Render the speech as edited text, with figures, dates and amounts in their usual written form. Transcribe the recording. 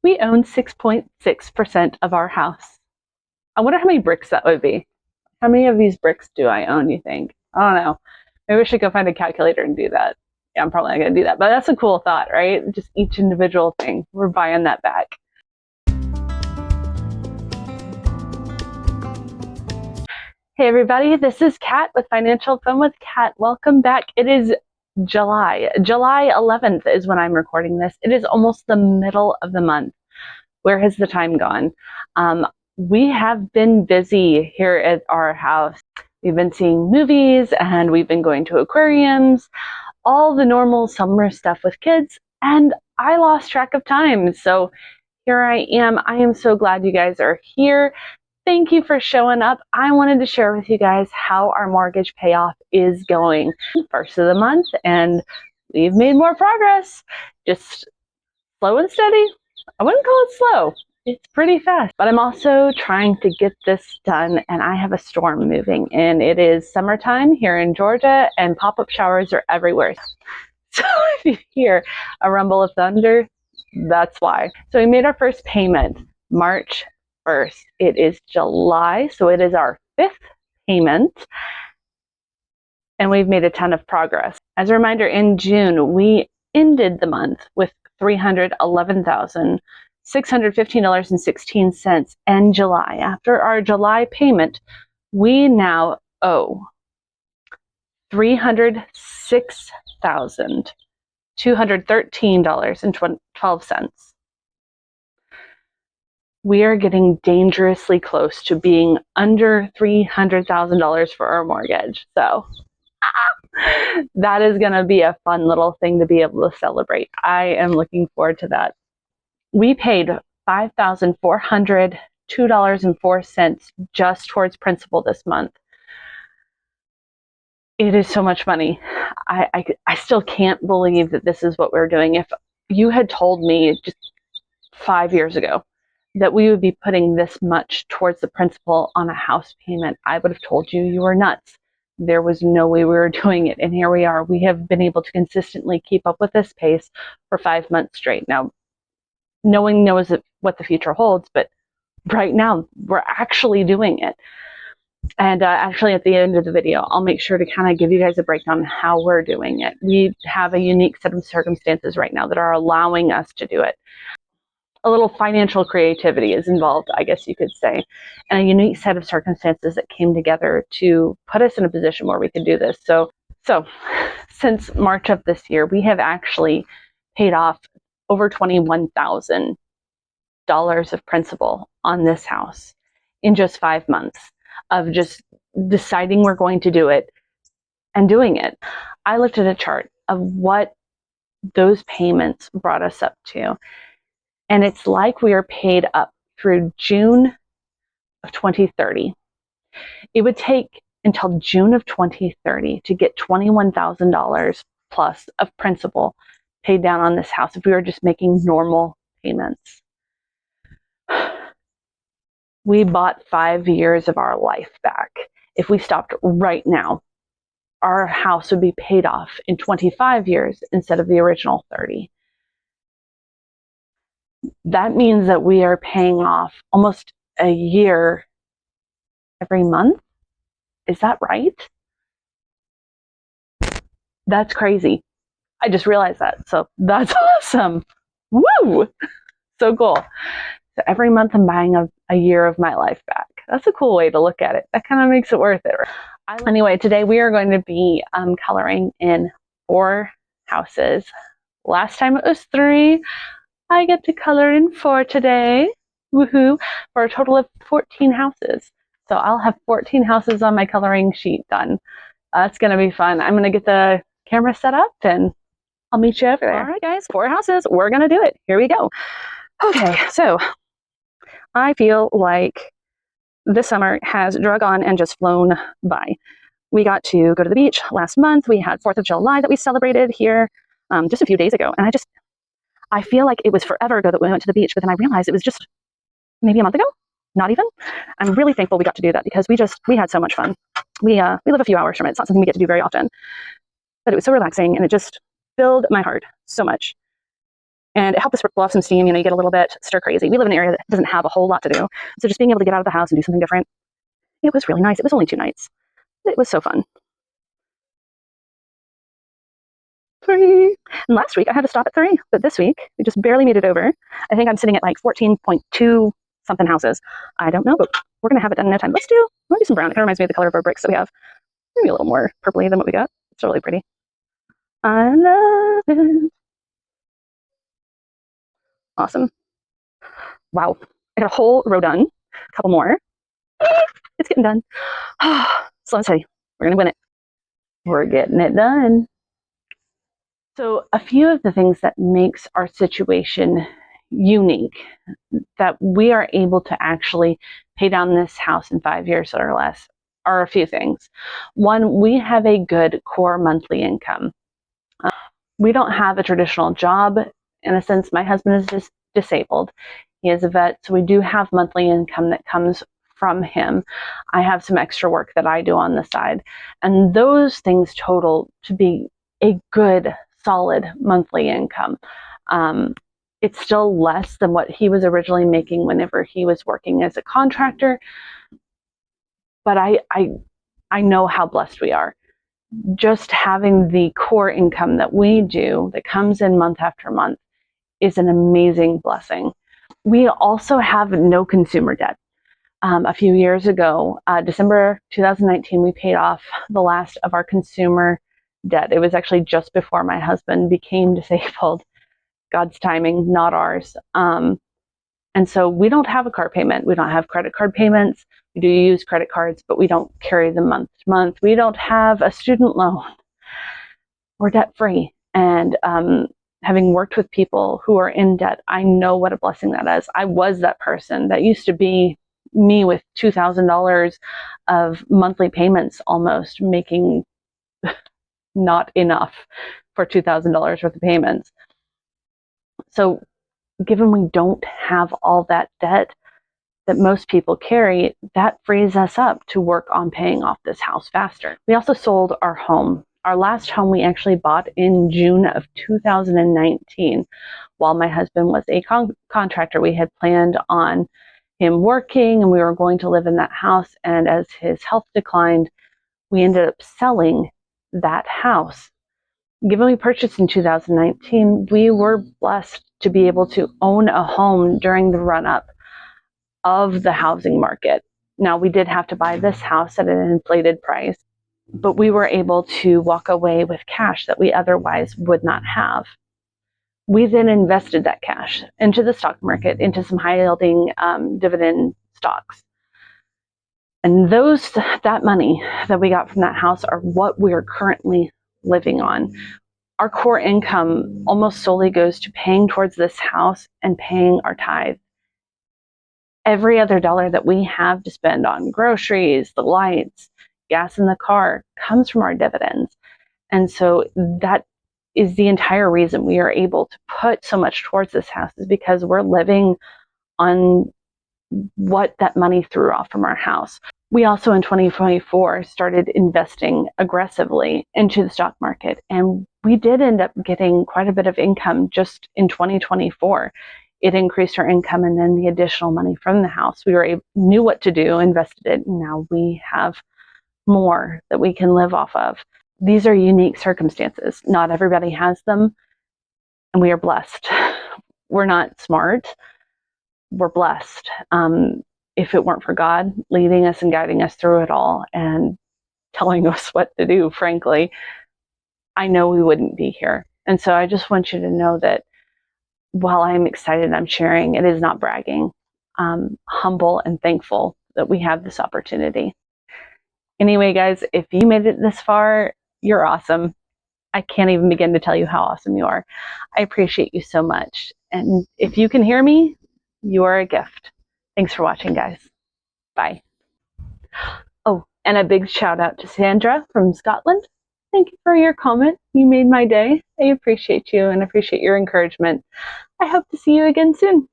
We own 6.6% of our house. I wonder how many bricks that would be. How many of these bricks do I own, you think? I don't know. Maybe we should go find a calculator and do that. Yeah, I'm probably not going to do that, but that's a cool thought, right? Just each individual thing. We're buying that back. Hey everybody, this is Kat with Financial Fun with Kat. Welcome back. It is July 11th is when I'm recording this. It is almost the middle of the month. Where has the time gone? We have been busy here at our house. We've been seeing movies and we've been going to aquariums, all the normal summer stuff with kids, and I lost track of time. So here I am. I am so glad you guys are here. Thank you for showing up. I wanted to share with you guys how our mortgage payoff is going. First of the month, and we've made more progress. Just slow and steady. I wouldn't call it slow. It's pretty fast. But I'm also trying to get this done, and I have a storm moving in. It is summertime here in Georgia, and pop-up showers are everywhere. So if you hear a rumble of thunder, that's why. So we made our first payment March 1st. It is July, so it is our 5th payment, and we've made a ton of progress. As a reminder, in June, we ended the month with $311,615.16, and July, after our July payment, we now owe $306,213.12. We are getting dangerously close to being under $300,000 for our mortgage. So that is going to be a fun little thing to be able to celebrate. I am looking forward to that. We paid $5,402.04 just towards principal this month. It is so much money. I still can't believe that this is what we're doing. If you had told me just 5 years ago that we would be putting this much towards the principal on a house payment, I would have told you you were nuts. There was no way we were doing it, and here we are. We have been able to consistently keep up with this pace for 5 months straight. Now, no one knows what the future holds, but right now we're actually doing it. And actually at the end of the video, I'll make sure to kind of give you guys a breakdown on how we're doing it. We have a unique set of circumstances right now that are allowing us to do it. A little financial creativity is involved, I guess you could say, and a unique set of circumstances that came together to put us in a position where we could do this. So since March of this year, we have actually paid off over $21,000 of principal on this house in just 5 months of just deciding we're going to do it and doing it. I looked at a chart of what those payments brought us up to. And it's like we are paid up through June of 2030. It would take until June of 2030 to get $21,000 plus of principal paid down on this house if we were just making normal payments. We bought 5 years of our life back. If we stopped right now, our house would be paid off in 25 years instead of the original 30. That means that we are paying off almost a year every month. Is that right? That's crazy. I just realized that. So that's awesome. Woo! So cool. So every month I'm buying a year of my life back. That's a cool way to look at it. That kind of makes it worth it. Anyway, today we are going to be coloring in 4 houses. Last time it was 3. I get to color in 4 today, woohoo, for a total of 14 houses. So I'll have 14 houses on my coloring sheet done. It's going to be fun. I'm going to get the camera set up and I'll meet you over there. All right, guys, 4 houses. We're going to do it. Here we go. Okay, so I feel like this summer has drug on and just flown by. We got to go to the beach last month. We had 4th of July that we celebrated here just a few days ago. And I feel like it was forever ago that we went to the beach, but then I realized it was just maybe a month ago, not even. I'm really thankful we got to do that because we had so much fun. We live a few hours from it. It's not something we get to do very often, but it was so relaxing and it just filled my heart so much. And it helped us blow off some steam. You know, you get a little bit stir crazy. We live in an area that doesn't have a whole lot to do. So just being able to get out of the house and do something different, it was really nice. It was only 2 nights. It was so fun. 3. And last week I had to stop at 3, but this week we just barely made it over. I think I'm sitting at like 14.2 something houses. I don't know, but we're going to have it done in no time. Let's do some brown. It kind of reminds me of the color of our bricks that we have. Maybe a little more purpley than what we got. It's really pretty. I love it. Awesome. Wow. I got a whole row done. A couple more. It's getting done. Slow and steady. We're going to win it. We're getting it done. So a few of the things that makes our situation unique, that we are able to actually pay down this house in 5 years or less, are a few things. One, we have a good core monthly income. We don't have a traditional job. In a sense, my husband is just disabled. He is a vet, so we do have monthly income that comes from him. I have some extra work that I do on the side. And those things total to be a good, solid monthly income. It's still less than what he was originally making whenever he was working as a contractor. But I know how blessed we are. Just having the core income that we do that comes in month after month is an amazing blessing. We also have no consumer debt. A few years ago, December 2019, we paid off the last of our consumer debt. It was actually just before my husband became disabled. God's timing, not ours. And so we don't have a car payment. We don't have credit card payments. We do use credit cards, but we don't carry them month to month. We don't have a student loan. We're debt free. And having worked with people who are in debt, I know what a blessing that is. I was that person. That used to be me with $2,000 of monthly payments, almost making not enough for $2,000 worth of payments. So given we don't have all that debt that most people carry, that frees us up to work on paying off this house faster. We also sold our home. Our last home we actually bought in June of 2019. While my husband was a contractor, we had planned on him working and we were going to live in that house. And as his health declined, we ended up selling that house. Given we purchased in 2019, we were blessed to be able to own a home during the run-up of the housing market. Now, we did have to buy this house at an inflated price, but we were able to walk away with cash that we otherwise would not have. We then invested that cash into the stock market, into some high-yielding dividend stocks. And that money that we got from that house are what we are currently living on. Our core income almost solely goes to paying towards this house and paying our tithe. Every other dollar that we have to spend on groceries, the lights, gas in the car comes from our dividends. And so that is the entire reason we are able to put so much towards this house, is because we're living on what that money threw off from our house. We also in 2024 started investing aggressively into the stock market, and we did end up getting quite a bit of income just in 2024. It increased our income, and then the additional money from the house, we knew what to do, invested it, and now we have more that we can live off of. These are unique circumstances. Not everybody has them, and we are blessed. We're not smart. We're blessed. If it weren't for God leading us and guiding us through it all and telling us what to do, frankly, I know we wouldn't be here. And so I just want you to know that while I'm excited, I'm sharing, it is not bragging. I'm humble and thankful that we have this opportunity. Anyway, guys, if you made it this far, you're awesome. I can't even begin to tell you how awesome you are. I appreciate you so much. And if you can hear me, you are a gift. Thanks for watching, guys. Bye. Oh, and a big shout out to Sandra from Scotland. Thank you for your comment. You made my day. I appreciate you and appreciate your encouragement. I hope to see you again soon.